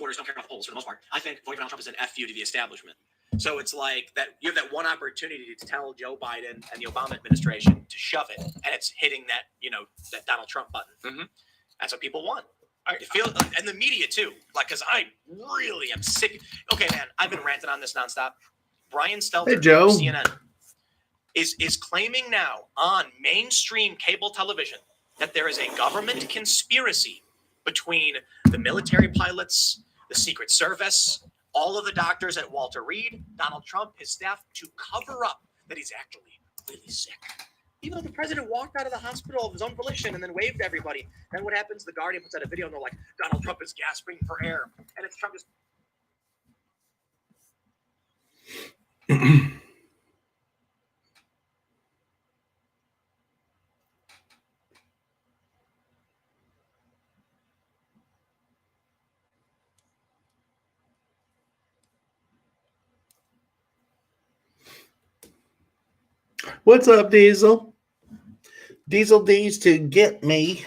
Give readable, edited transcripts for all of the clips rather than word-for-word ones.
voters don't care about the polls for the most part. I think voting for Donald Trump is an FU to the establishment. So it's like that you have that one opportunity to tell Joe Biden and the Obama administration to shove it, and it's hitting that, that Donald Trump button. Mm-hmm. That's what people want. I feel, and the media too, because I really am sick. Okay, man, I've been ranting on this nonstop. Brian Stelter, Joe. CNN, is claiming now on mainstream cable television that there is a government conspiracy between the military pilots, the Secret Service, all of the doctors at Walter Reed, Donald Trump, his staff, to cover up that he's actually really sick. Even though the president walked out of the hospital of his own volition and then waved to everybody. Then what happens? The Guardian puts out a video and they're like, Donald Trump is gasping for air. And it's Trump just... What's up, Diesel? Diesel D's to get me.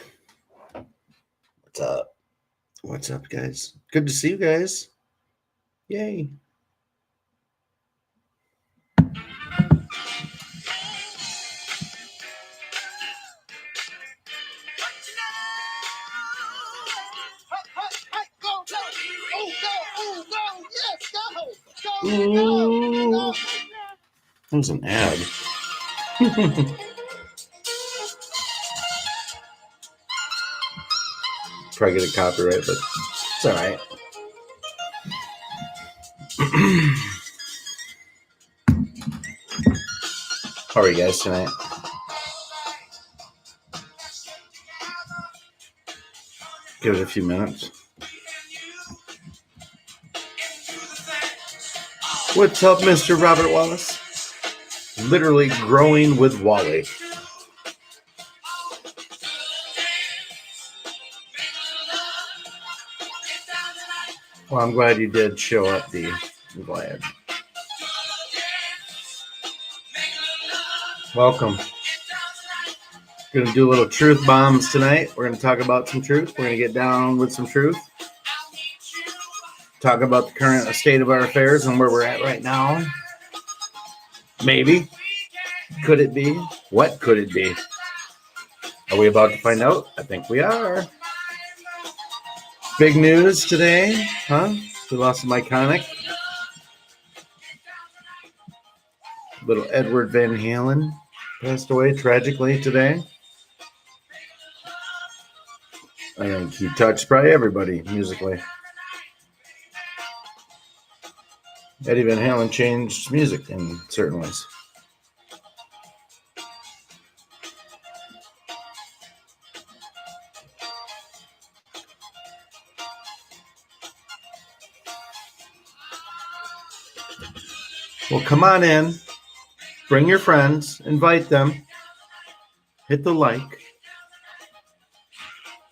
What's up? What's up, guys? Good to see you guys. Yay. Ooh. That was an ad. Probably get a copyright, but it's all right. How are you guys tonight? Give it a few minutes. What's up, Mr. Robert Wallace? Literally growing with Wally. Well, I'm glad you did show up, Dee. I'm glad. Welcome. Going to do a little truth bombs tonight. We're going to talk about some truth. We're going to get down with some truth. Talk about the current state of our affairs and where we're at right now. Maybe. Could it be? What could it be? Are we about to find out? I think we are. Big news today, huh? We lost some iconic. Little Edward Van Halen passed away tragically today. I think he touched probably everybody musically. Eddie Van Halen changed music in certain ways. Well, come on in. Bring your friends. Invite them. Hit the like.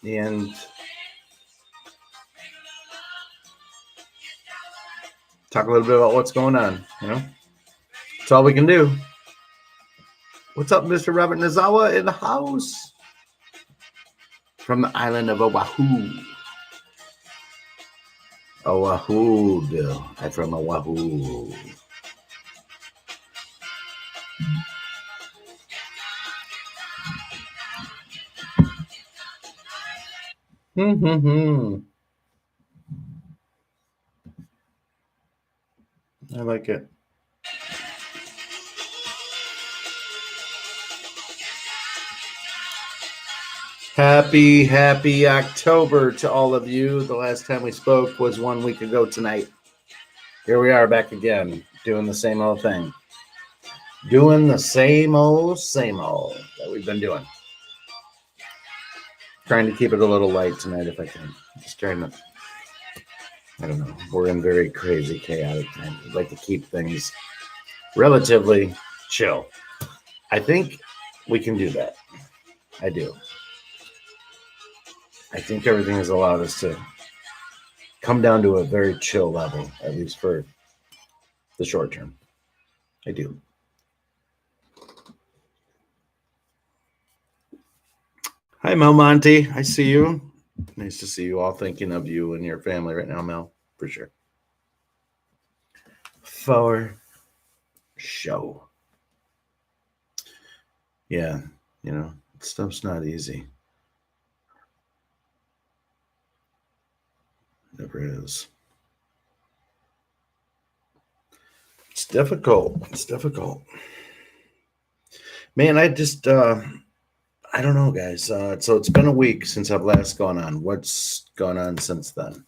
And talk a little bit about what's going on, That's all we can do. What's up, Mr. Robert Nazawa in the house? From the island of Oahu. Oahu, Bill. I'm from Oahu. I like it. Happy October to all of you. The last time we spoke was 1 week ago tonight. Here we are back again, doing the same old thing. Doing the same old that we've been doing. Trying to keep it a little light tonight if I can. Just trying to, I don't know. We're in very crazy, chaotic times. I'd like to keep things relatively chill. I think we can do that. I do. I think everything has allowed us to come down to a very chill level, at least for the short term. I do. Hi, Mel Monty. I see you. Nice to see you all. Thinking of you and your family right now, Mel. for sure. For show. Yeah, stuff's not easy. Never is. It's difficult. It's difficult. Man, I just I don't know, guys. So it's been a week since I've last gone on. What's gone on since then?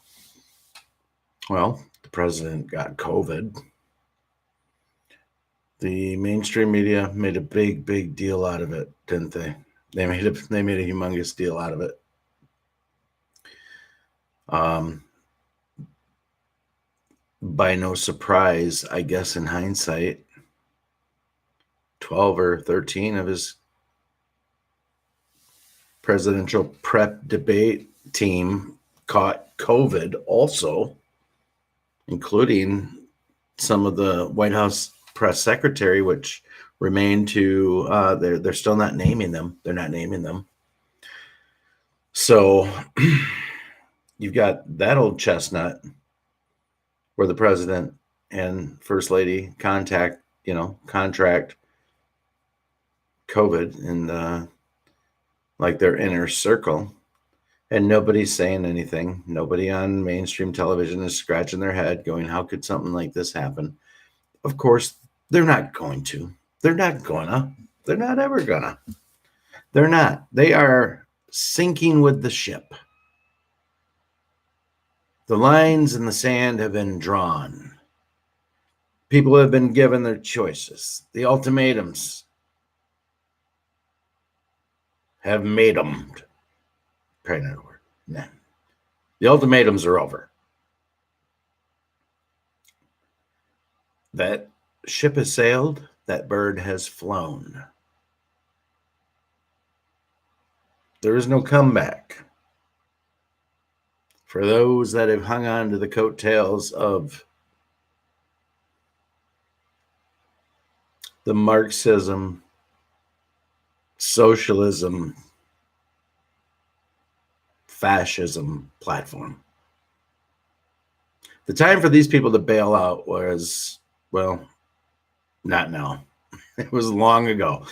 Well, the president got COVID. The mainstream media made a big, big deal out of it, didn't they? They made a humongous deal out of it. By no surprise, I guess in hindsight, 12 or 13 of his presidential prep debate team caught COVID also, including some of the White House press secretary, which remain to, they're still not naming them. They're not naming them. So you've got that old chestnut where the president and first lady contract COVID in like their inner circle, and nobody's saying anything. Nobody on mainstream television is scratching their head going, how could something like this happen? Of course, they're not going to. They're not gonna. They're not ever gonna. They're not. They are sinking with the ship. The lines in the sand have been drawn. People have been given their choices. The ultimatums have made them. Probably not a word. Nah. The ultimatums are over. That ship has sailed. That bird has flown. There is no comeback. For those that have hung on to the coattails of the Marxism, socialism, fascism platform. The time for these people to bail out was, well, not now. It was long ago.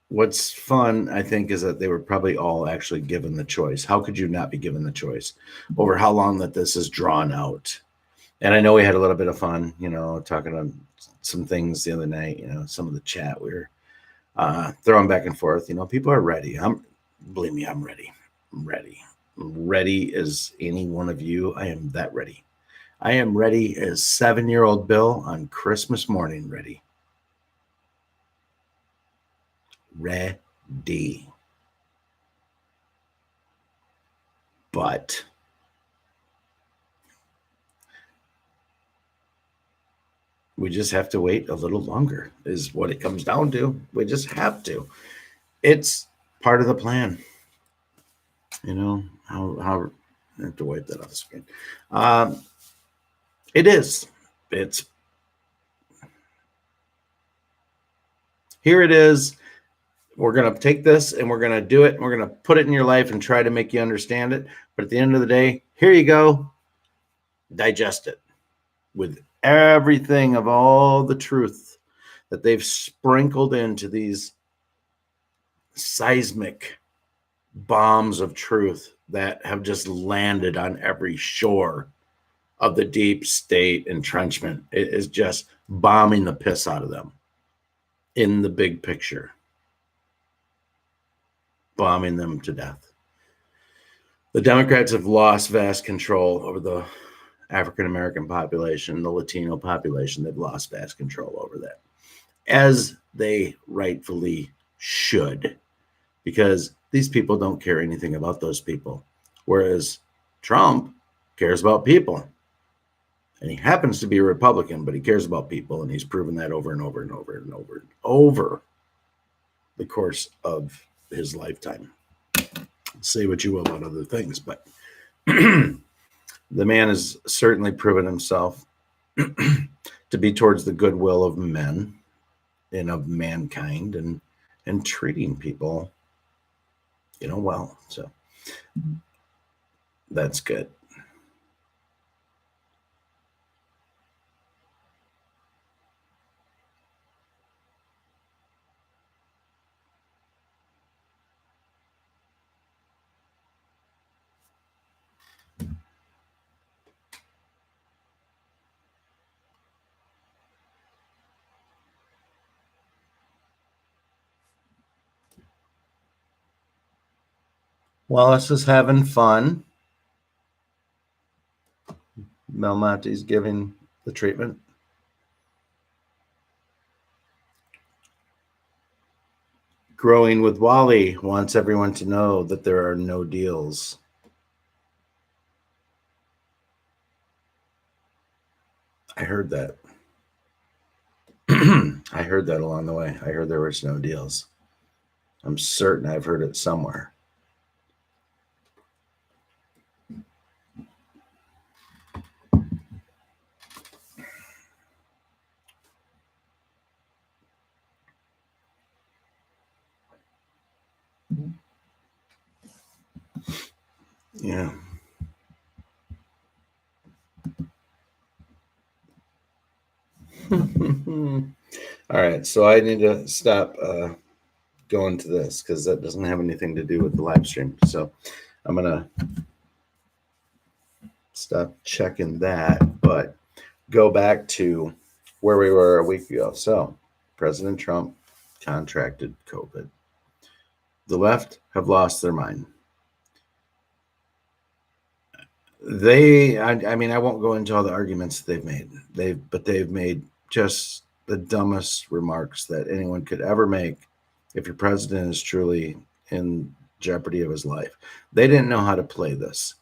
What's fun, I think, is that they were probably all actually given the choice. How could you not be given the choice over how long that this is drawn out? And I know we had a little bit of fun, talking on some things the other night, some of the chat we were throwing back and forth. People are ready. Believe me, I'm ready. I'm ready. Ready as any one of you. I am that ready. I am ready as 7-year-old Bill on Christmas morning ready. Ready. But we just have to wait a little longer is what it comes down to. We just have to. It's part of the plan. How I have to wipe that off the screen. It is. It's here it is. We're going to take this and we're going to do it. And we're going to put it in your life and try to make you understand it. But at the end of the day, here you go. Digest it with everything of all the truth that they've sprinkled into these seismic bombs of truth that have just landed on every shore of the deep state entrenchment. It is just bombing the piss out of them in the big picture. Bombing them to death. The Democrats have lost vast control over the African-American population, the Latino population. They've lost vast control over that, as they rightfully should, because these people don't care anything about those people, whereas Trump cares about people. And he happens to be a Republican, but he cares about people, and he's proven that over and over and over and over and over the course of his lifetime. Say what you will about other things, but the man has certainly proven himself to be towards the goodwill of men and of mankind, and treating people, well. So That's good. Wallace is having fun. Belmonte's giving the treatment. Growing with Wally wants everyone to know that there are no deals. I heard that. I heard that along the way. I heard there was no deals. I'm certain I've heard it somewhere. Yeah. All right. So I need to stop going to this because that doesn't have anything to do with the live stream. So I'm going to stop checking that, but go back to where we were a week ago. So President Trump contracted COVID. The left have lost their mind. I mean, I won't go into all the arguments that they've made just the dumbest remarks that anyone could ever make if your president is truly in jeopardy of his life. They didn't know how to play this.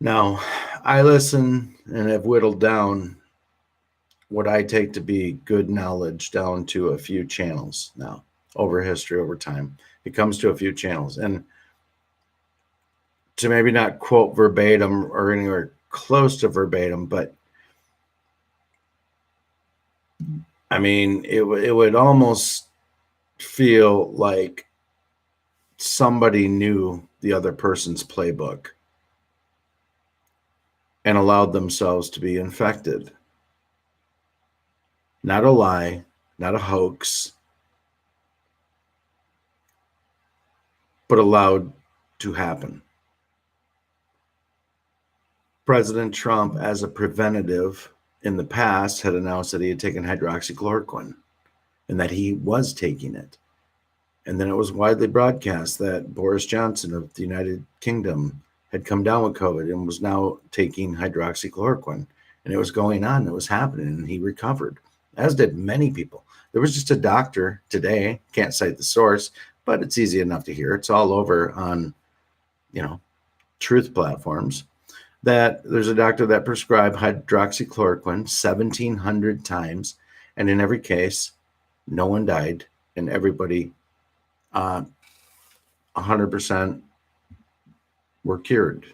Now, I listen and have whittled down what I take to be good knowledge down to a few channels now, over history, over time. It comes to a few channels. And to maybe not quote verbatim or anywhere close to verbatim, but I mean, it would almost feel like somebody knew the other person's playbook and allowed themselves to be infected. Not a lie, not a hoax, but allowed to happen. President Trump, as a preventative in the past, had announced that he had taken hydroxychloroquine and that he was taking it. And then it was widely broadcast that Boris Johnson of the United Kingdom had come down with COVID and was now taking hydroxychloroquine. And it was going on, it was happening, and he recovered, as did many people. There was just a doctor today, can't cite the source, but it's easy enough to hear. It's all over on, truth platforms. That there's a doctor that prescribed hydroxychloroquine 1,700 times, and in every case, no one died, and everybody 100% were cured.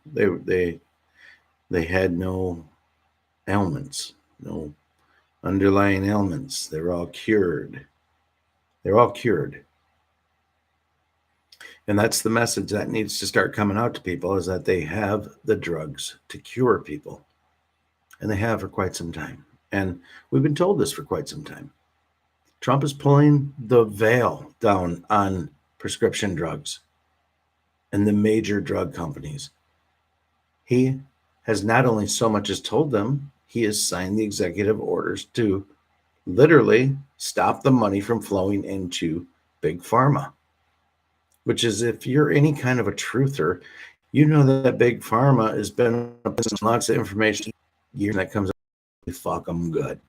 They had no ailments, no underlying ailments. They were all cured. They're all cured. And that's the message that needs to start coming out to people, is that they have the drugs to cure people. And they have for quite some time. And we've been told this for quite some time. Trump is pulling the veil down on prescription drugs and the major drug companies. He has not only so much as told them, he has signed the executive orders to literally stop the money from flowing into big pharma. Which is, if you're any kind of a truther, you know that big pharma has been lots of information years that comes up, fuck them good.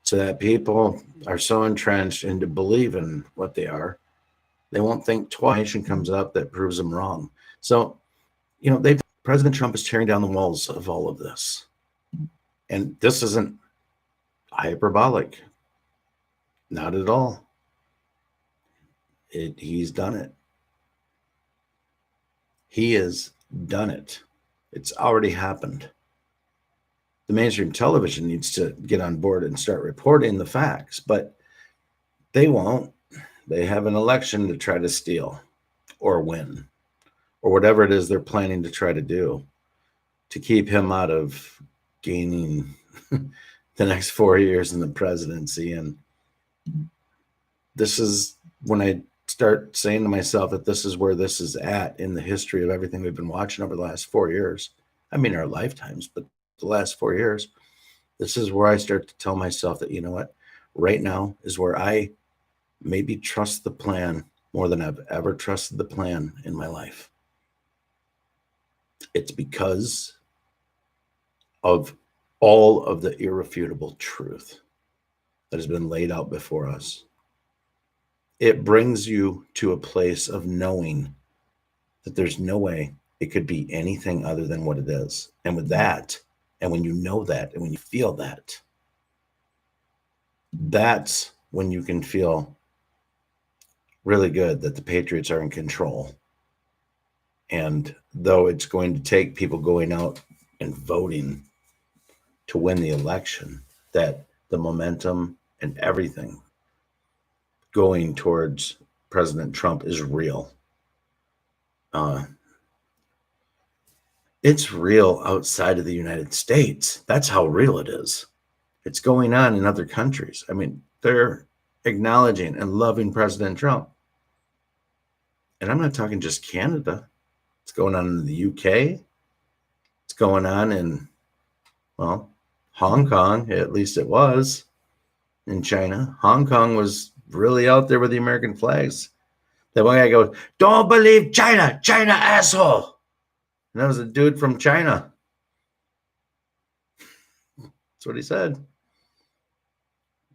So that people are so entrenched into believing what they are, they won't think twice and comes up that proves them wrong. So, President Trump is tearing down the walls of all of this. And this isn't hyperbolic. Not at all. He's done it. He has done it. It's already happened. The mainstream television needs to get on board and start reporting the facts, but they won't. They have an election to try to steal or win or whatever it is they're planning to try to do to keep him out of gaining the next 4 years in the presidency. And this is when I start saying to myself that this is where this is at in the history of everything we've been watching over the last 4 years. I mean, our lifetimes, but the last 4 years, this is where I start to tell myself that, you know what, right now is where I maybe trust the plan more than I've ever trusted the plan in my life. It's because of all of the irrefutable truth that has been laid out before us. It brings you to a place of knowing that there's no way it could be anything other than what it is. And with that, and when you know that, and when you feel that, that's when you can feel really good that the Patriots are in control. And though it's going to take people going out and voting to win the election, that the momentum and everything going towards President Trump is real. It's real outside of the United States. That's how real it is. It's going on in other countries. I mean, they're acknowledging and loving President Trump. And I'm not talking just Canada. It's going on in the UK. It's going on in, well, Hong Kong, at least it was in China. Hong Kong was really out there with the American flags. That one guy goes, "Don't believe China, China asshole." And that was a dude from China. That's what he said.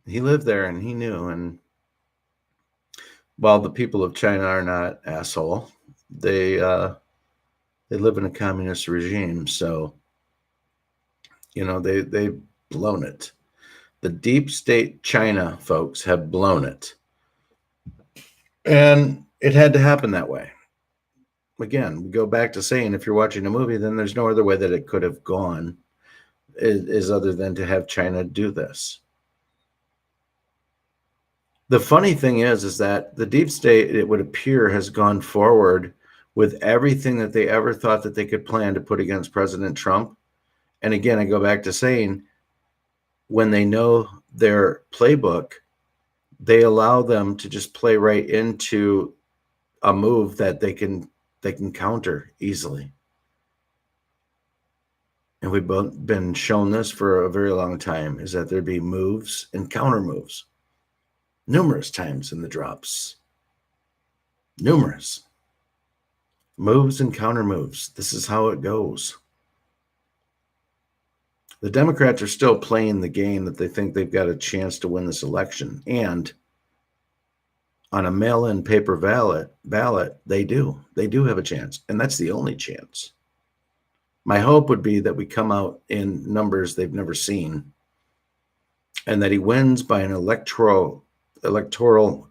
He lived there and he knew. And while the people of China are not asshole, they live in a communist regime. So, you know, they've blown it. The deep state China folks have blown it. And it had to happen that way. Again, we go back to saying if you're watching a movie, then there's no other way that it could have gone is other than to have China do this. The funny thing is that the deep state, it would appear, has gone forward with everything that they ever thought that they could plan to put against President Trump. And again, I go back to saying, when they know their playbook, they allow them to just play right into a move that they can counter easily. And we've both been shown this for a very long time, is that there'd be moves and counter moves. Numerous times in the drops. Numerous. Moves and counter moves. This is how it goes. The Democrats are still playing the game that they think they've got a chance to win this election. And on a mail-in paper ballot, they do. They do have a chance. And that's the only chance. My hope would be that we come out in numbers they've never seen and that he wins by an electoral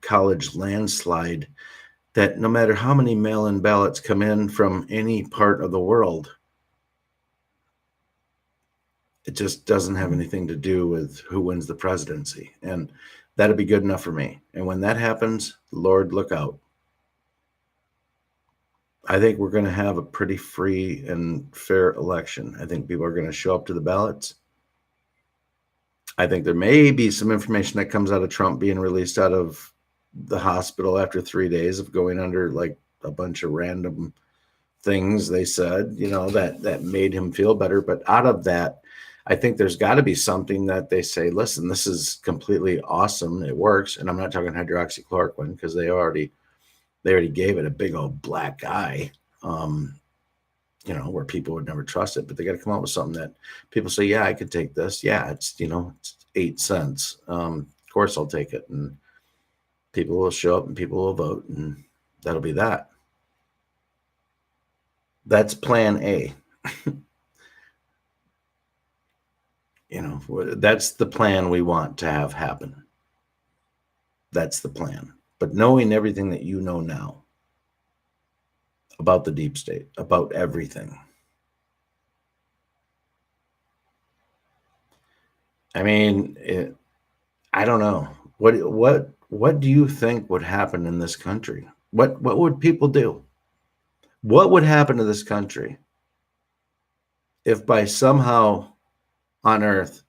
college landslide, that no matter how many mail-in ballots come in from any part of the world, it just doesn't have anything to do with who wins the presidency. And that'd be good enough for me. And when that happens, Lord, look out. I think we're going to have a pretty free and fair election. I think people are going to show up to the ballots. I think there may be some information that comes out of Trump being released out of the hospital after 3 days of going under like a bunch of random things they said, you know, that made him feel better. But out of that, I think there's got to be something that they say, listen, this is completely awesome. It works. And I'm not talking hydroxychloroquine because they already gave it a big old black eye, you know, where people would never trust it. But they got to come up with something that people say, yeah, I could take this. Yeah, it's, you know, it's 8 cents. Of course I'll take it. And people will show up and people will vote. And that'll be that. That's plan A. You know, that's the plan we want to have happen. That's the plan. But knowing everything that you know now about the deep state, about everything. I mean, I don't know. What what do you think would happen in this country? What would people do? What would happen to this country if by somehow on earth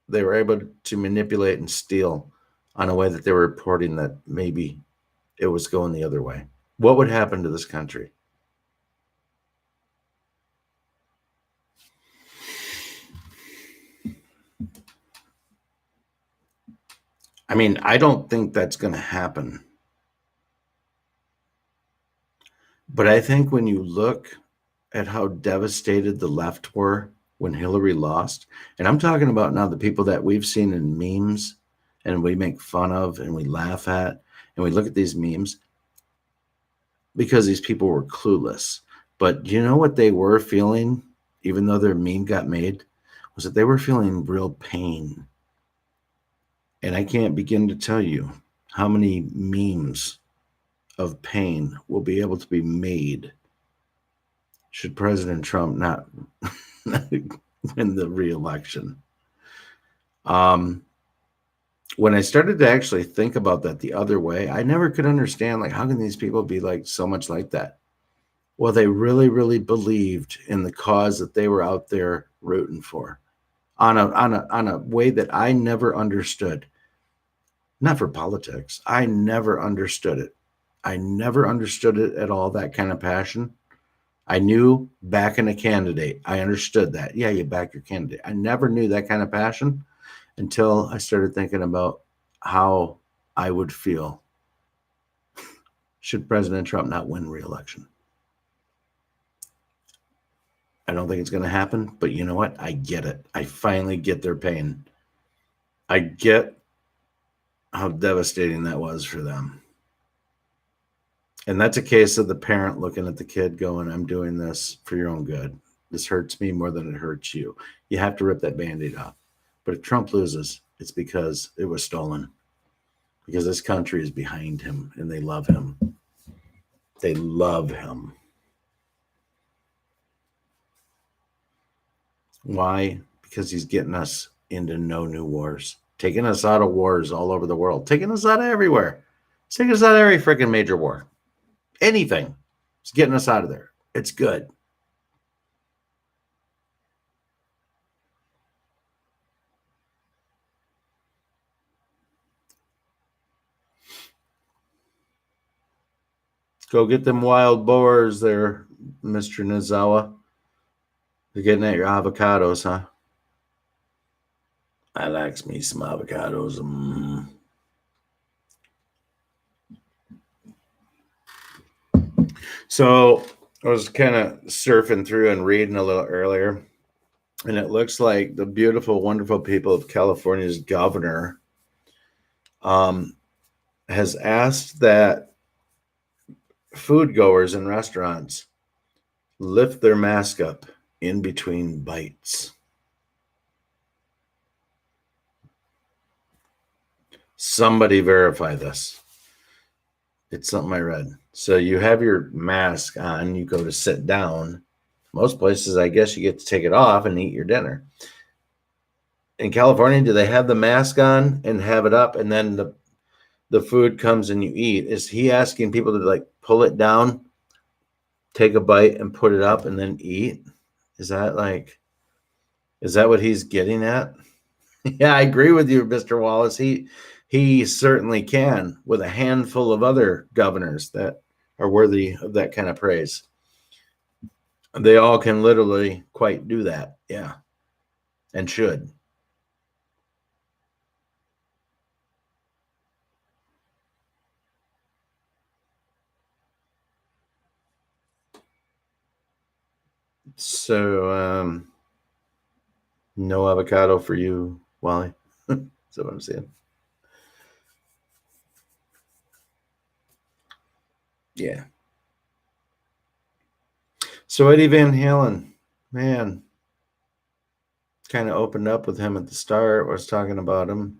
they were able to manipulate and steal on a way that they were reporting that maybe it was going the other way? What would happen to this country? I mean, I don't think that's going to happen. But I think when you look at how devastated the left were when Hillary lost, and I'm talking about now the people that we've seen in memes and we make fun of and we laugh at, and we look at these memes because these people were clueless. But you know what they were feeling, even though their meme got made, was that they were feeling real pain. And I can't begin to tell you how many memes of pain will be able to be made should President Trump not win the re-election. When I started to actually think about that the other way, I never could understand, like, how can these people be like so much like that? Well, they really, really believed in the cause that they were out there rooting for on a way that I never understood. Not for politics. I never understood it. I never understood it at all, that kind of passion. I knew backing a candidate. I understood that. Yeah, you back your candidate. I never knew that kind of passion until I started thinking about how I would feel should President Trump not win re-election. I don't think it's going to happen, but you know what? I get it. I finally get their pain. I get how devastating that was for them. And that's a case of the parent looking at the kid going, I'm doing this for your own good. This hurts me more than it hurts you. You have to rip that Band-Aid off. But if Trump loses, it's because it was stolen. Because this country is behind him and they love him. They love him. Why? Because he's getting us into no new wars. Taking us out of wars all over the world. Taking us out of everywhere. He's taking us out of every freaking major war. Anything. He's getting us out of there. It's good. Go get them wild boars there, Mr. Nizawa. You're getting at your avocados, huh? I likes me some avocados. So I was kind of surfing through and reading a little earlier, and it looks like the beautiful, wonderful people of California's governor has asked that food goers in restaurants lift their mask up in between bites. Somebody verify this. It's something I read. So you have your mask on, you go to sit down. Most places, I guess, you get to take it off and eat your dinner. In California, do they have the mask on and have it up, and then the food comes and you eat? Is he asking people to like pull it down, take a bite, and put it up and then eat? Is that what he's getting at? Yeah, I agree with you, Mr. Wallace. He certainly can, with a handful of other governors that are worthy of that kind of praise. They all can literally quite do that. Yeah. And should. So, no avocado for you, Wally. That's what I'm saying. Yeah. So Eddie Van Halen, man, kind of opened up with him at the start. Was talking about him.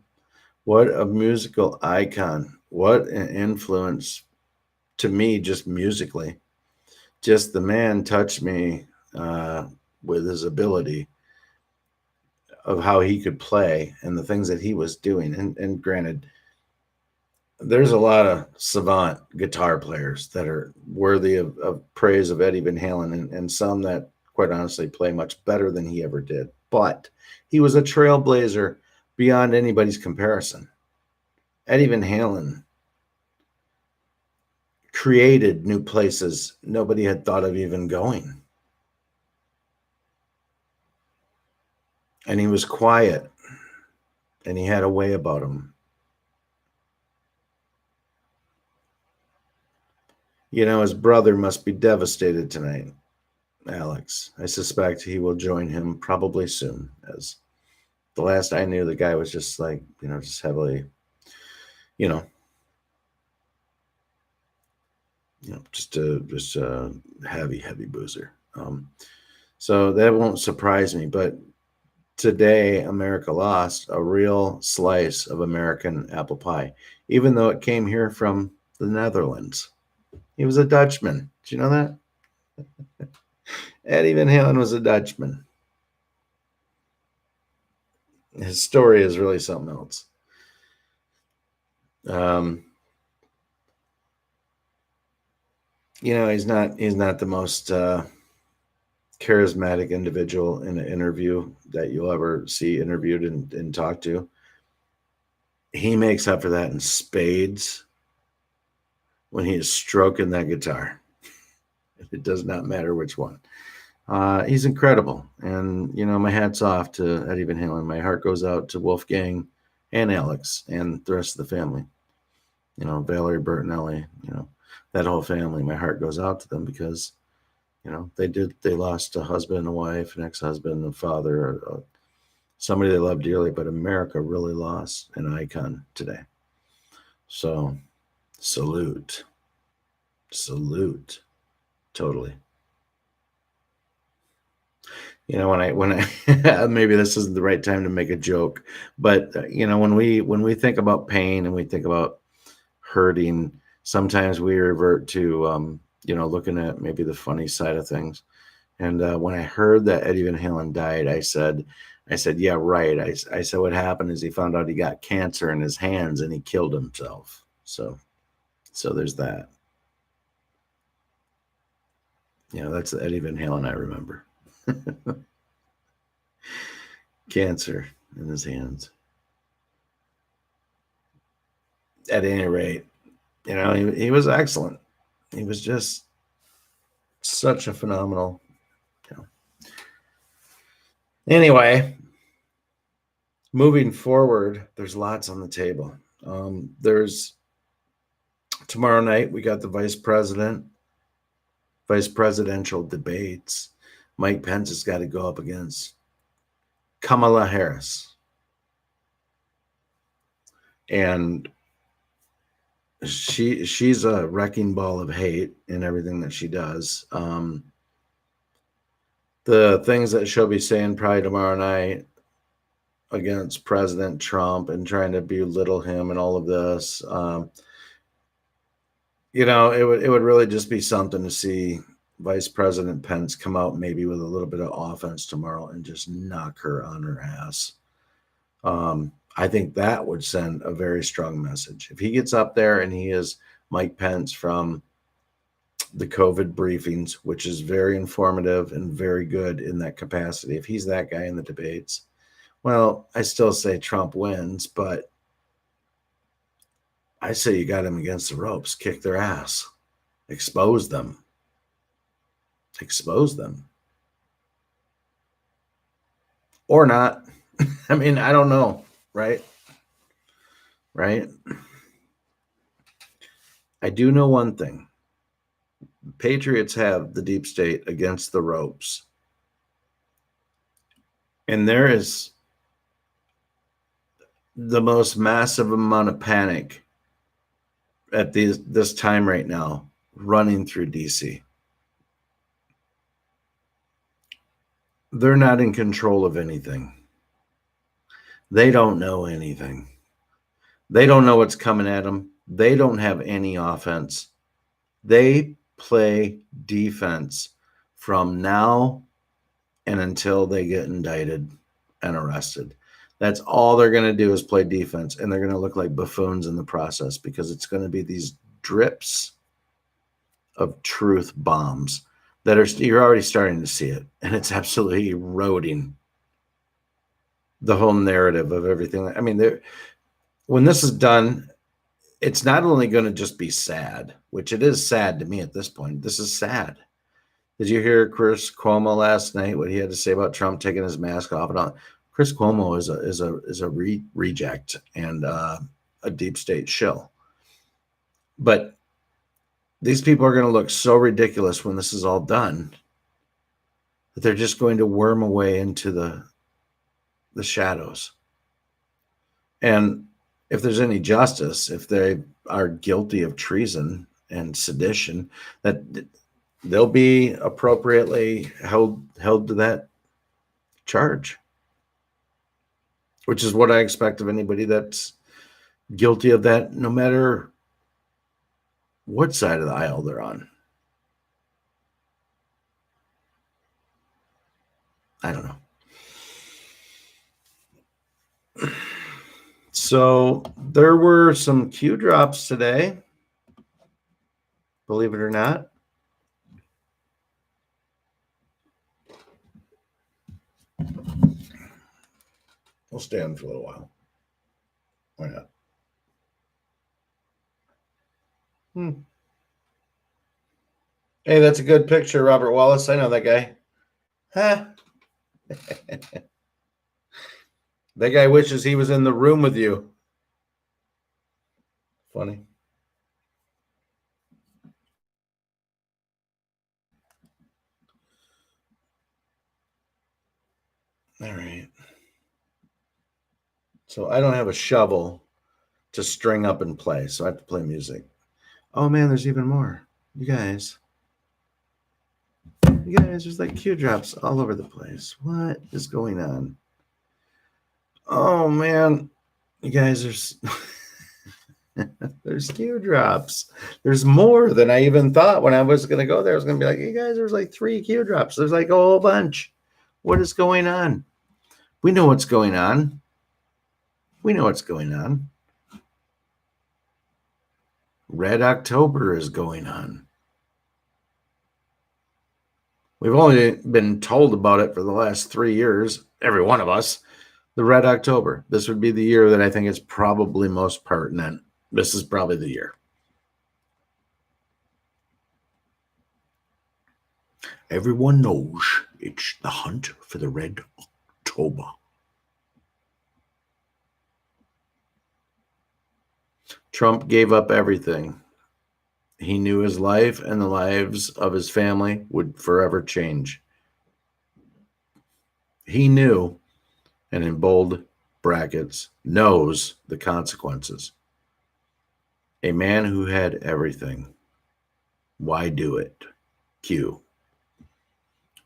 What a musical icon. What an influence to me, just musically. Just the man touched me with his ability of how he could play and the things that he was doing. And granted, there's a lot of savant guitar players that are worthy of praise of Eddie Van Halen, and some that, quite honestly, play much better than he ever did. But he was a trailblazer beyond anybody's comparison. Eddie Van Halen created new places nobody had thought of even going. And he was quiet, and he had a way about him. You know, his brother must be devastated tonight, Alex. I suspect he will join him probably soon, as the last I knew, the guy was just like, just heavily, you know, just a heavy boozer. So that won't surprise me. But today, America lost a real slice of American apple pie, even though it came here from the Netherlands. He was a Dutchman. Did you know that? Eddie Van Halen was a Dutchman. His story is really something else. He's not the most charismatic individual in an interview that you'll ever see interviewed and talk to. He makes up for that in spades when he is stroking that guitar. It does not matter which one. He's incredible. And, my hat's off to Eddie Van Halen. My heart goes out to Wolfgang and Alex and the rest of the family. Valerie Bertinelli, that whole family. My heart goes out to them because, they lost a husband, a wife, an ex-husband, a father, somebody they loved dearly, but America really lost an icon today. So salute, totally. When I maybe this isn't the right time to make a joke, but when we think about pain and we think about hurting, sometimes we revert to looking at maybe the funny side of things. And when I heard that Eddie Van Halen died, I said, yeah, right. I said what happened is he found out he got cancer in his hands and he killed himself. So there's that. That's the Eddie Van Halen I remember. Cancer in his hands. At any rate, he was excellent. He was just such a phenomenal. Anyway, moving forward, there's lots on the table. There's tomorrow night, we got the vice presidential debates. Mike Pence has got to go up against Kamala Harris. And she's a wrecking ball of hate in everything that she does. The things that she'll be saying probably tomorrow night against President Trump and trying to belittle him and all of this, it would really just be something to see Vice President Pence come out maybe with a little bit of offense tomorrow and just knock her on her ass. I think that would send a very strong message. If he gets up there and he is Mike Pence from the COVID briefings, which is very informative and very good in that capacity, if he's that guy in the debates, well, I still say Trump wins, but I say you got him against the ropes, kick their ass, expose them. Or not. I mean, I don't know. Right? I do know one thing. Patriots have the deep state against the ropes. And there is the most massive amount of panic at this time right now running through DC. They're not in control of anything. They don't know anything. They don't know what's coming at them. They don't have any offense. They play defense from now and until they get indicted and arrested. That's all they're going to do is play defense, and they're going to look like buffoons in the process because it's going to be these drips of truth bombs that are, you're already starting to see it, and it's absolutely eroding the whole narrative of everything. I mean, when this is done, it's not only going to just be sad, which it is sad to me at this point. This is sad. Did you hear Chris Cuomo last night? What he had to say about Trump taking his mask off and all? Chris Cuomo is a reject and a deep state shill. But these people are going to look so ridiculous when this is all done that they're just going to worm away into the shadows. And if there's any justice, if they are guilty of treason and sedition, that they'll be appropriately held to that charge, which is what I expect of anybody that's guilty of that, no matter what side of the aisle they're on. I don't know. So there were some Q drops today, believe it or not. We'll stay on for a little while. Why not? Hey, that's a good picture, Robert Wallace. I know that guy. Huh? That guy wishes he was in the room with you. Funny. All right. So I don't have a shovel to string up and play, so I have to play music. Oh man, there's even more. You guys, there's like Q drops all over the place. What is going on? Oh man, you guys, there's Q drops. There's more than I even thought when I was going to go there. I was going to be like, hey guys, there's like 3 Q drops. There's like a whole bunch. What is going on? We know what's going on. We know what's going on. Red October is going on. We've only been told about it for the last 3 years, every one of us. The Red October. This would be the year that I think is probably most pertinent. This is probably the year. Everyone knows it's the hunt for the Red October. Trump gave up everything. He knew his life and the lives of his family would forever change. He knew, and in bold brackets, knows the consequences. A man who had everything. Why do it? Q.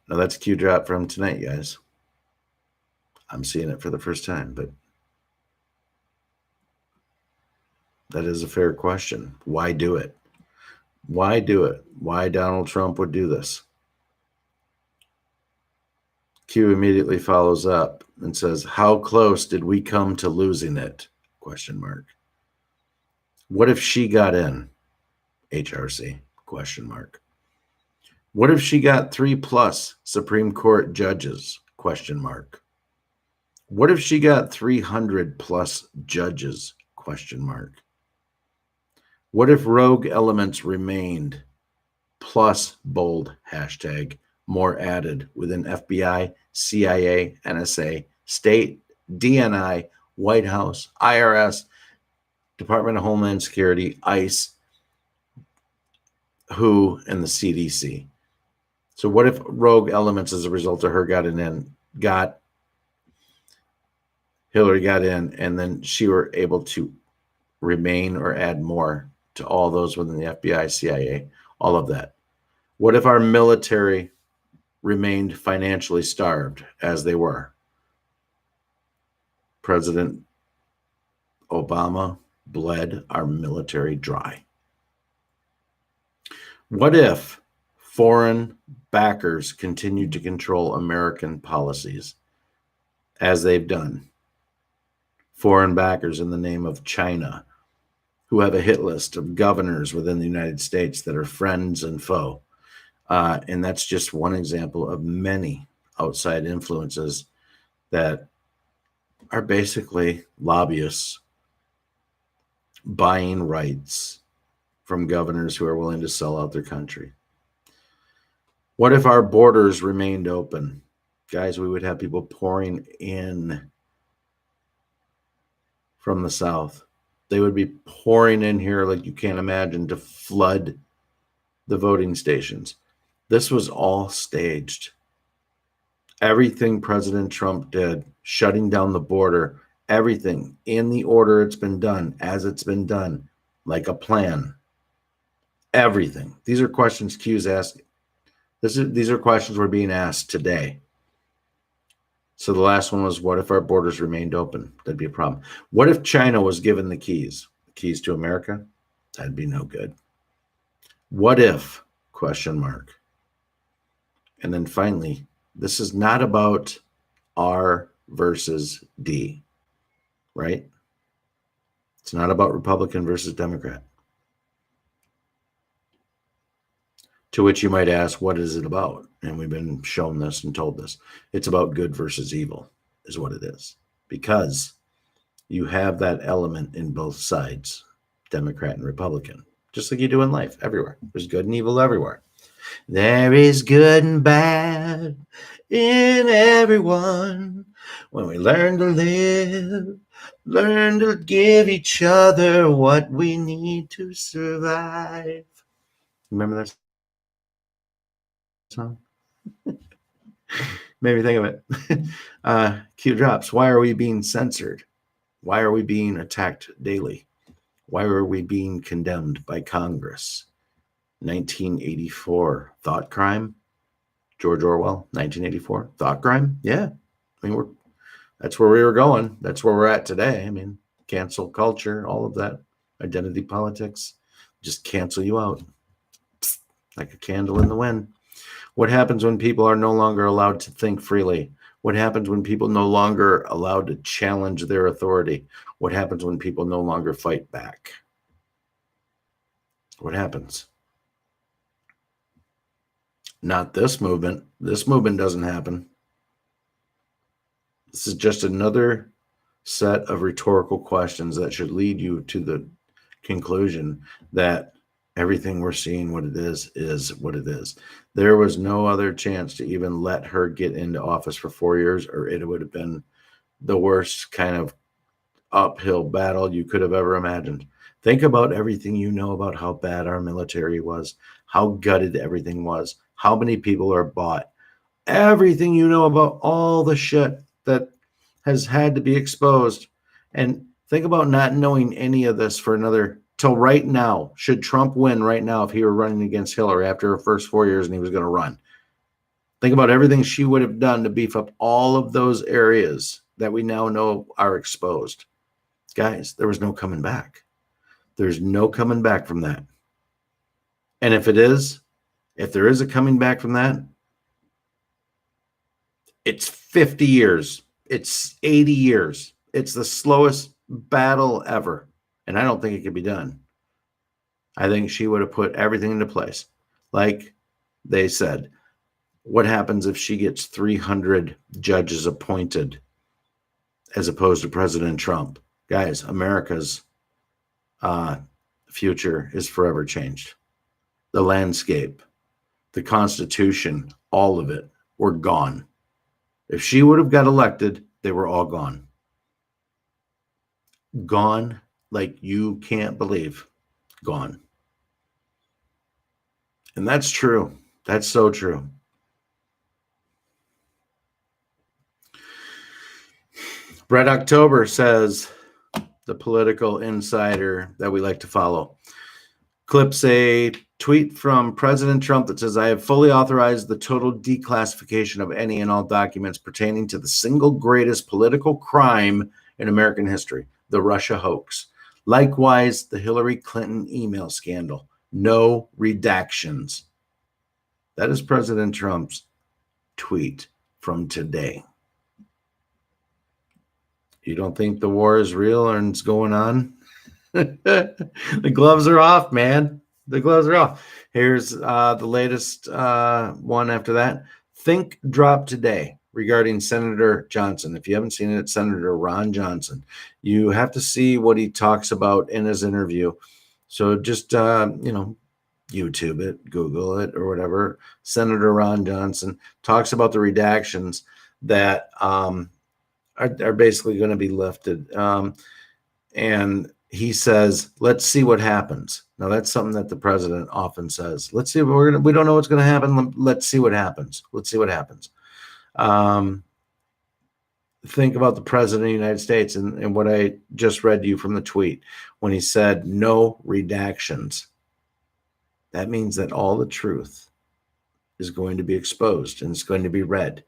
Now that's Q drop from tonight, guys. I'm seeing it for the first time, but that is a fair question. Why do it? Why do it? Why Donald Trump would do this? Q immediately follows up and says, how close did we come to losing it? Question mark. What if she got in? HRC? Question mark. What if she got 3+ Supreme Court judges? Question mark. What if she got 300+ judges? Question mark. What if rogue elements remained? Plus bold hashtag, more added within FBI, CIA, NSA, state, DNI, White House, IRS, Department of Homeland Security, ICE, WHO, and the CDC. So what if rogue elements as a result of her Hillary got in, and then she were able to remain or add more to all those within the FBI, CIA, all of that? What if our military remained financially starved as they were? President Obama bled our military dry. What if foreign backers continued to control American policies as they've done. Foreign backers in the name of China, who have a hit list of governors within the United States that are friends and foe. And that's just one example of many outside influences that are basically lobbyists buying rights from governors who are willing to sell out their country. What if our borders remained open? Guys, we would have people pouring in from the south. They would be pouring in here like you can't imagine to flood the voting stations. This was all staged. Everything President Trump did, shutting down the border, everything in the order it's been done, as it's been done, like a plan. Everything. These are questions Q's asking. These are questions we're being asked today. So the last one was, what if our borders remained open? That'd be a problem. What if China was given the keys to America? That'd be no good. What if? Question mark. And then finally, this is not about R versus D, right? It's not about Republican versus Democrat. To which you might ask, what is it about? And we've been shown this and told this. It's about good versus evil, is what it is. Because you have that element in both sides, Democrat and Republican, just like you do in life, everywhere. There's good and evil everywhere. There is good and bad in everyone. When we learn to live, learn to give each other what we need to survive. Remember that song? Made me think of it. Q drops. Why are we being censored? Why are we being attacked daily? Why are we being condemned by Congress? 1984 thought crime. George Orwell, 1984 thought crime. Yeah, I mean that's where we were going. That's where we're at today. I mean, cancel culture, all of that, identity politics, just cancel you out like a candle in the wind. What happens when people are no longer allowed to think freely? What happens when people no longer allowed to challenge their authority? What happens when people no longer fight back? What happens? Not this movement. This movement doesn't happen. This is just another set of rhetorical questions that should lead you to the conclusion that everything we're seeing what it is what it is. There was no other chance to even let her get into office for 4 years, or it would have been the worst kind of uphill battle you could have ever imagined. Think about everything you know about how bad our military was, how gutted everything was, how many people are bought, everything you know about all the shit that has had to be exposed. And think about not knowing any of this for another till right now. Should Trump win right now, if he were running against Hillary after her first 4 years and he was going to run, think about everything she would have done to beef up all of those areas that we now know are exposed. Guys, there was no coming back. There's no coming back from that. And if there is a coming back from that, it's 50 years. It's 80 years. It's the slowest battle ever. And I don't think it could be done. I think she would have put everything into place. Like they said, what happens if she gets 300 judges appointed as opposed to President Trump? Guys, America's future is forever changed. The landscape, the Constitution, all of it, were gone. If she would have got elected, they were all gone. Gone like you can't believe. Gone. And that's true. That's so true. Brett October says, the political insider that we like to follow, clips a tweet from President Trump that says, I have fully authorized the total declassification of any and all documents pertaining to the single greatest political crime in American history, the Russia hoax. Likewise, the Hillary Clinton email scandal. No redactions. That is President Trump's tweet from today. You don't think the war is real and it's going on? The gloves are off, man. The gloves are off. Here's the latest one after that. Think drop today regarding Senator Johnson. If you haven't seen it, Senator Ron Johnson. You have to see what he talks about in his interview. So just, YouTube it, Google it, or whatever. Senator Ron Johnson talks about the redactions that are basically going to be lifted. And he says, let's see what happens. Now, that's something that the president often says. Let's see. We don't know what's going to happen. Let's see what happens. Let's see what happens. Think about the president of the United States and what I just read to you from the tweet when he said no redactions. That means that all the truth is going to be exposed and it's going to be read.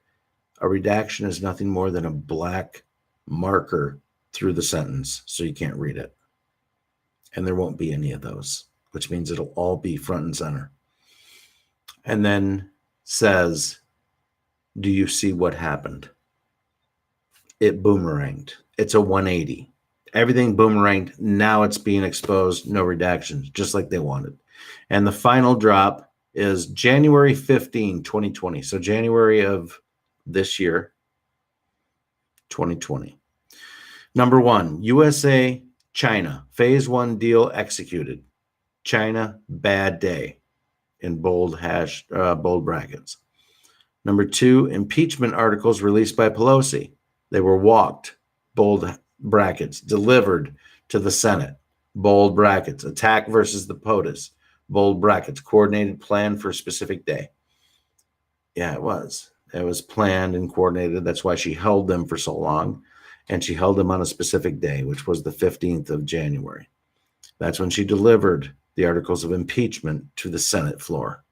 A redaction is nothing more than a black marker through the sentence so you can't read it. And there won't be any of those, which means it'll all be front and center. And then says, do you see what happened? It boomeranged. It's a 180. Everything boomeranged. Now it's being exposed. No redactions, just like they wanted. And the final drop is January 15, 2020. So January of this year, 2020. Number one, USA, China, phase one deal executed. China, bad day, in bold brackets. Number two, impeachment articles released by Pelosi. They were walked, bold brackets, delivered to the Senate, bold brackets, attack versus the POTUS, bold brackets, coordinated plan for a specific day. Yeah, it was. It was planned and coordinated. That's why she held them for so long. And she held them on a specific day, which was the 15th of January. That's when she delivered the articles of impeachment to the Senate floor.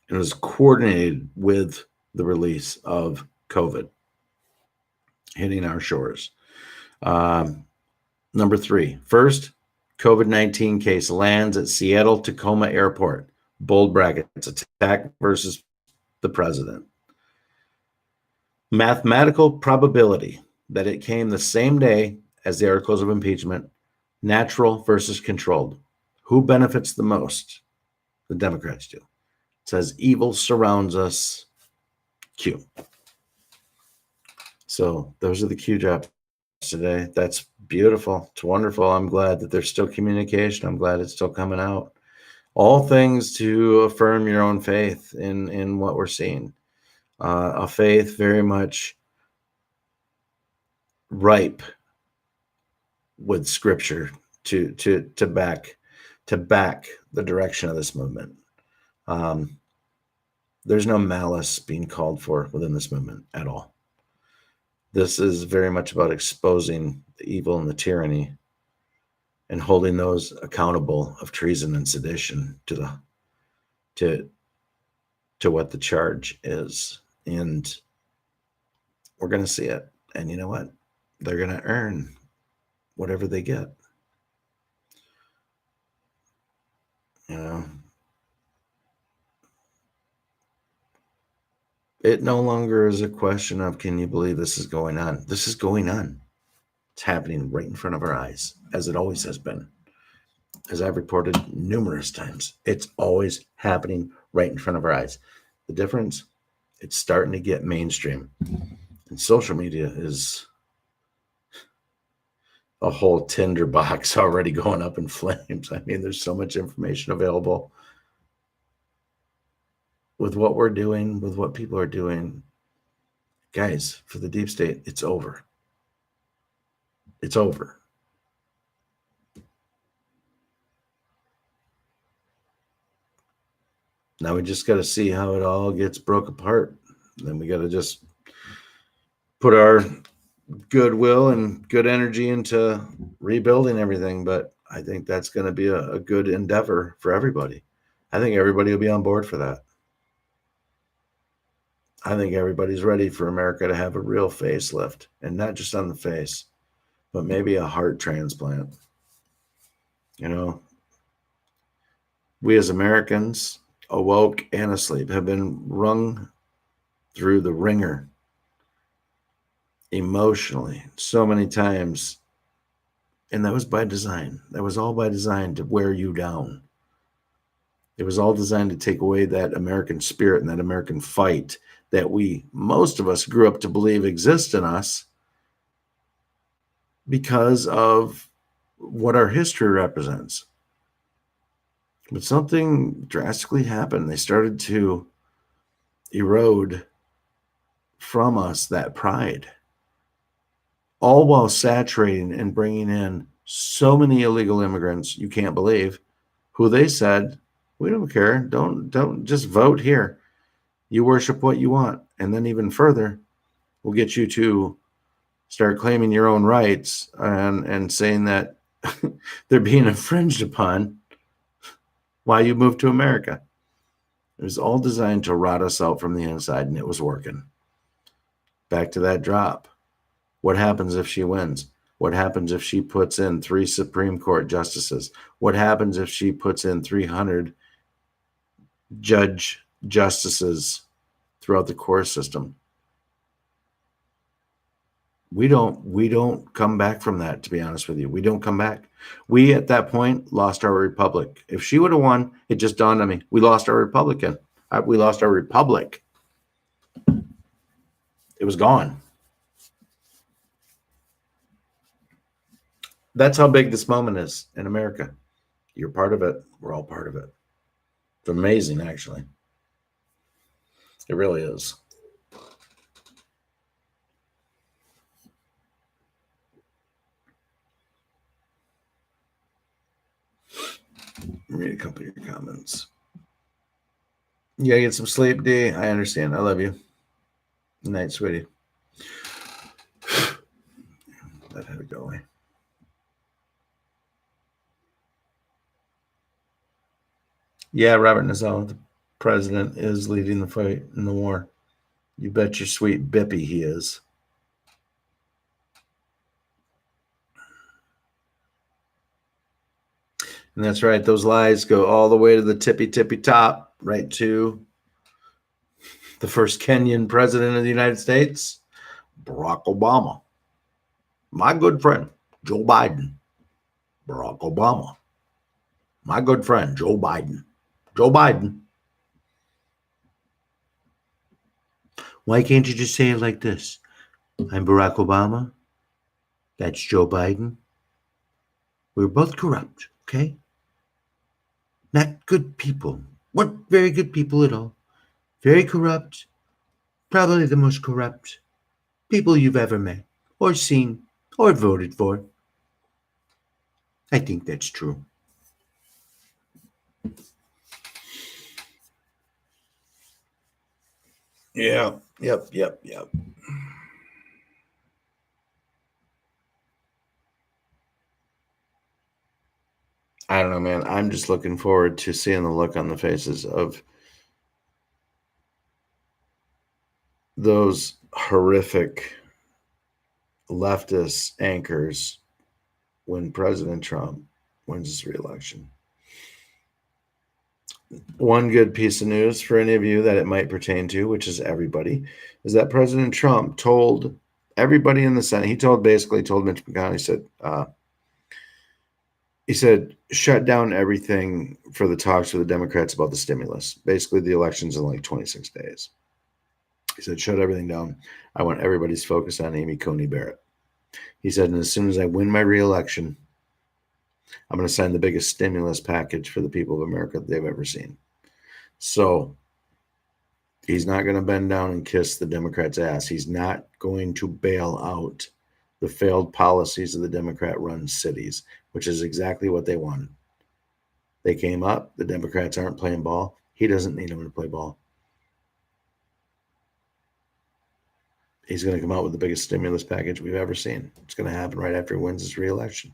And it was coordinated with the release of COVID hitting our shores. Number three, first COVID-19 case lands at Seattle Tacoma Airport. Bold brackets, attack versus the president. Mathematical probability that it came the same day as the articles of impeachment. Natural versus controlled. Who benefits the most? The Democrats do. It says evil surrounds us. Q. So those are the Q drops today. That's beautiful. It's wonderful. I'm glad that there's still communication. I'm glad it's still coming out. All things to affirm your own faith in what we're seeing. A faith very much ripe with scripture to back the direction of this movement. There's no malice being called for within this movement at all. This is very much about exposing the evil and the tyranny and holding those accountable of treason and sedition to what the charge is. And we're going to see it. And you know what? They're going to earn whatever they get. You know, it no longer is a question of, can you believe this is going on? This is going on. It's happening right in front of our eyes, as it always has been. As I've reported numerous times, it's always happening right in front of our eyes. The difference, it's starting to get mainstream. And social media is a whole tinderbox already going up in flames. I mean, there's so much information available with what we're doing, with what people are doing. Guys, for the deep state, it's over. It's over. Now we just got to see how it all gets broke apart. Then we got to just put our goodwill and good energy into rebuilding everything. But I think that's going to be a good endeavor for everybody. I think everybody will be on board for that. I think everybody's ready for America to have a real facelift, and not just on the face, but maybe a heart transplant. You know, we as Americans, awoke and asleep, have been wrung through the ringer emotionally so many times. And that was by design. That was all by design to wear you down. It was all designed to take away that American spirit and that American fight that most of us grew up to believe exists in us because of what our history represents. But something drastically happened. They started to erode from us that pride, all while saturating and bringing in so many illegal immigrants you can't believe, who they said, we don't care. Don't just vote here. You worship what you want. And then even further, we'll get you to start claiming your own rights and saying that they're being infringed upon while you move to America. It was all designed to rot us out from the inside, and it was working. Back to that drop. What happens if she wins? What happens if she puts in 3 Supreme Court justices? What happens if she puts in 300 justices throughout the court system? We don't come back from that, to be honest with you. We don't come back. We, at that point, lost our republic. If she would have won, it just dawned on me. We lost our Republican. We lost our republic. It was gone. That's how big this moment is in America. You're part of it. We're all part of it. It's amazing, actually. It really is. Read a couple of your comments. You gotta get some sleep, D. I understand. I love you. Good night, sweetie. That had to go away. Yeah, Robert Nassau, the president, is leading the fight in the war. You bet your sweet bippy he is. And that's right. Those lies go all the way to the tippy top, right to the first Kenyan president of the United States, Barack Obama. My good friend, Joe Biden. Barack Obama. My good friend, Joe Biden. Joe Biden. Why can't you just say it like this? I'm Barack Obama. That's Joe Biden. We're both corrupt, okay? Not good people. Weren't very good people at all. Very corrupt. Probably the most corrupt people you've ever met or seen or voted for. I think that's true. Yeah. Yep. I don't know, man. I'm just looking forward to seeing the look on the faces of those horrific leftist anchors when President Trump wins his reelection. One good piece of news for any of you that it might pertain to, which is everybody, is that President Trump told everybody in the Senate, he basically told Mitch McConnell, he said, shut down everything for the talks with the Democrats about the stimulus. Basically, the election's in like 26 days. He said, shut everything down. I want everybody's focus on Amy Coney Barrett. He said, and as soon as I win my reelection, I'm going to sign the biggest stimulus package for the people of America that they've ever seen. So he's not going to bend down and kiss the Democrats' ass. He's not going to bail out the failed policies of the Democrat-run cities, which is exactly what they want. They came up. The Democrats aren't playing ball. He doesn't need them to play ball. He's going to come out with the biggest stimulus package we've ever seen. It's going to happen right after he wins his reelection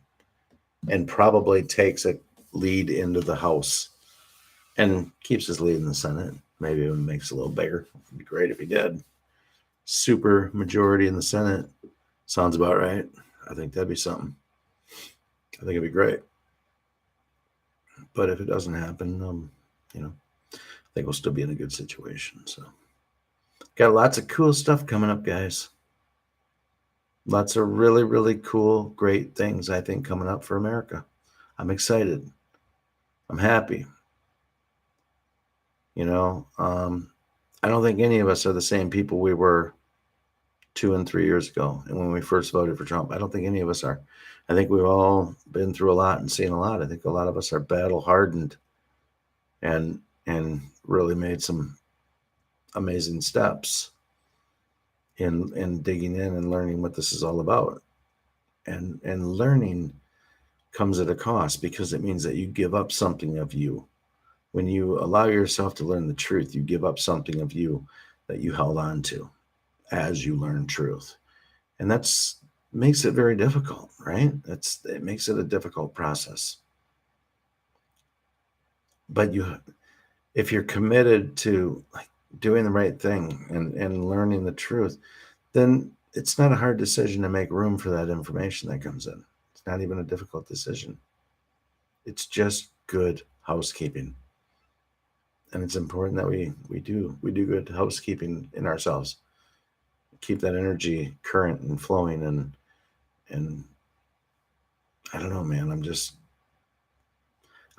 and probably takes a lead into the House and keeps his lead in the Senate. Maybe even makes it a little bigger. It'd be great if he did. Super majority in the Senate. Sounds about right. I think that'd be something. I think it'd be great. But if it doesn't happen, I think we'll still be in a good situation. So got lots of cool stuff coming up, guys. Lots of really, really cool, great things, I think, coming up for America. I'm excited. I'm happy. You know, I don't think any of us are the same people we were 2 and 3 years ago. And when we first voted for Trump, I don't think any of us are. I think we've all been through a lot and seen a lot. I think a lot of us are battle hardened and really made some amazing steps in digging in and learning what this is all about. And learning comes at a cost because it means that you give up something of you. When you allow yourself to learn the truth, you give up something of you that you held on to as you learn truth. And that's makes it very difficult, right? It makes it a difficult process. But if you're committed to like doing the right thing and learning the truth, then it's not a hard decision to make room for that information that comes in. It's not even a difficult decision. It's just good housekeeping. And it's important that we do good housekeeping in ourselves. Keep that energy current and flowing and I don't know, man.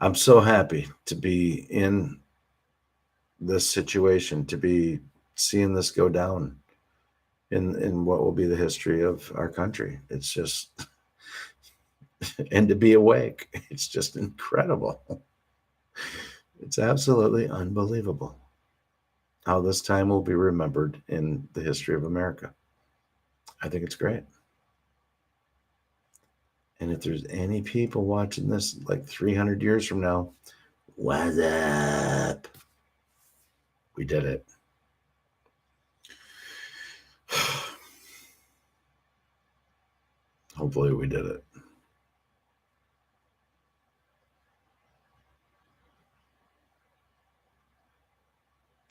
I'm so happy to be in this situation, to be seeing this go down in what will be the history of our country. It's just and to be awake. It's just incredible. It's absolutely unbelievable how this time will be remembered in the history of America. I think it's great. And if there's any people watching this like 300 years from now, what's up? We did it. Hopefully, we did it.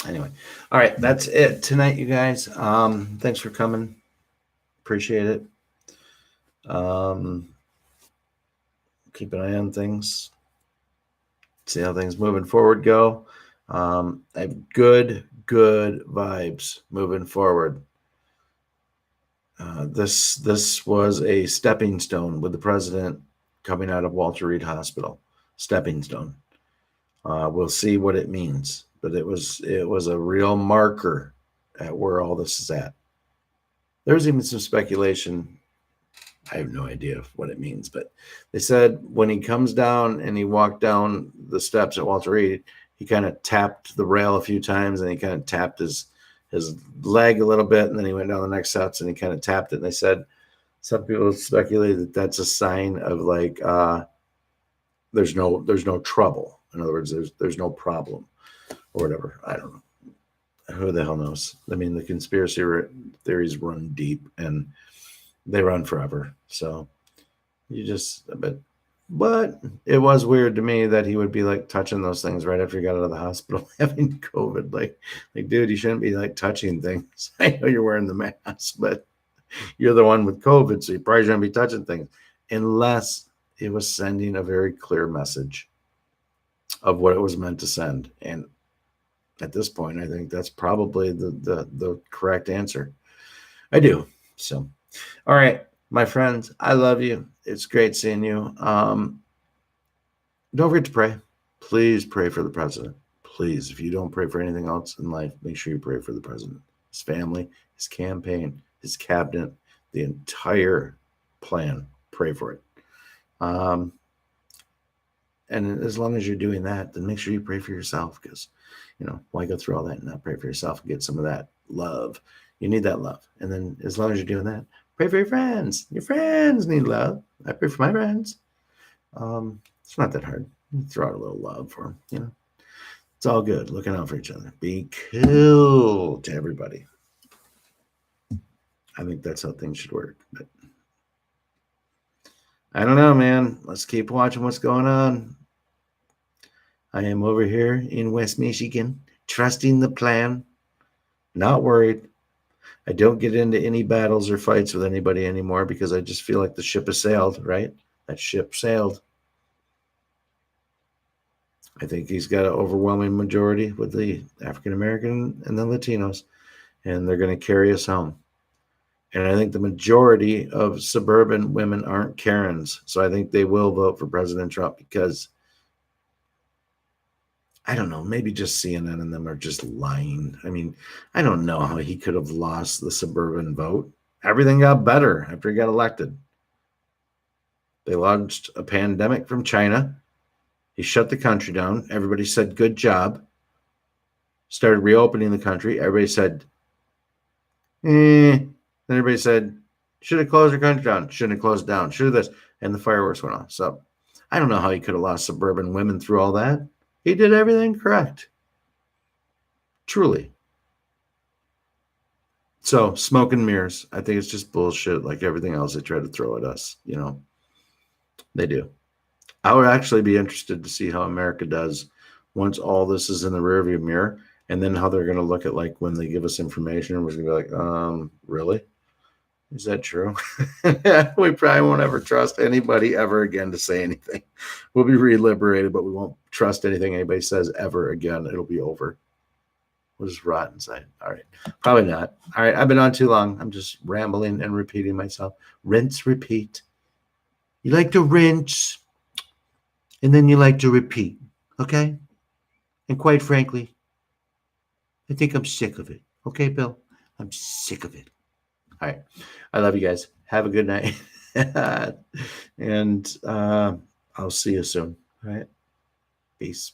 Anyway, all right, that's it tonight, you guys. Thanks for coming. Appreciate it. Keep an eye on things. See how things moving forward go. I have good vibes moving forward. This was a stepping stone with the president coming out of Walter Reed Hospital. Stepping stone. We'll see what it means, but it was a real marker at where all this is at. There's even some speculation. I have no idea what it means, but they said when he comes down and he walked down the steps at Walter Reed, he kind of tapped the rail a few times and he kind of tapped his leg a little bit, and then he went down the next steps and he kind of tapped it. And they said some people speculate that that's a sign of like there's no trouble. In other words, there's no problem or whatever. I don't know. Who the hell knows? I mean, the conspiracy theories run deep and they run forever. So but it was weird to me that he would be like touching those things right after he got out of the hospital having COVID. Like, dude, you shouldn't be like touching things. I know you're wearing the mask, but you're the one with COVID, so you probably shouldn't be touching things unless it was sending a very clear message of what it was meant to send. And at this point, I think that's probably the correct answer. I do. So, all right, my friends, I love you. It's great seeing you. Don't forget to pray. Please pray for the president. Please, if you don't pray for anything else in life, make sure you pray for the president, his family, his campaign, his cabinet, the entire plan. Pray for it. And as long as you're doing that, then make sure you pray for yourself, because, why go through all that and not pray for yourself and get some of that love? You need that love. And then as long as you're doing that, pray for your friends. Your friends need love. I pray for my friends. It's not that hard. You throw out a little love for them, It's all good. Looking out for each other. Be cool to everybody. I think that's how things should work. But I don't know, man. Let's keep watching what's going on. I am over here in West Michigan, trusting the plan, not worried. I don't get into any battles or fights with anybody anymore because I just feel like the ship has sailed, right? That ship sailed. I think he's got an overwhelming majority with the African American and the Latinos, and they're going to carry us home. And I think the majority of suburban women aren't Karens. So I think they will vote for President Trump because, I don't know, maybe just CNN and them are just lying. I mean, I don't know how he could have lost the suburban vote. Everything got better after he got elected. They launched a pandemic from China. He shut the country down. Everybody said, good job. Started reopening the country. Everybody said, Then everybody said, should have closed the country down. Shouldn't have closed down. Should have this. And the fireworks went off. So I don't know how he could have lost suburban women through all that. He did everything correct. Truly. So smoke and mirrors. I think it's just bullshit like everything else they try to throw at us. You know, they do. I would actually be interested to see how America does once all this is in the rearview mirror, and then how they're going to look at like when they give us information and we're going to be like, really? Is that true? We probably won't ever trust anybody ever again to say anything. We'll be re-liberated, but we won't trust anything anybody says ever again. It'll be over. We'll just rot inside. All right. Probably not. All right. I've been on too long. I'm just rambling and repeating myself. Rinse, repeat. You like to rinse, and then you like to repeat. Okay? And quite frankly, I think I'm sick of it. Okay, Bill? I'm sick of it. All right. I love you guys. Have a good night. And I'll see you soon. All right. Peace.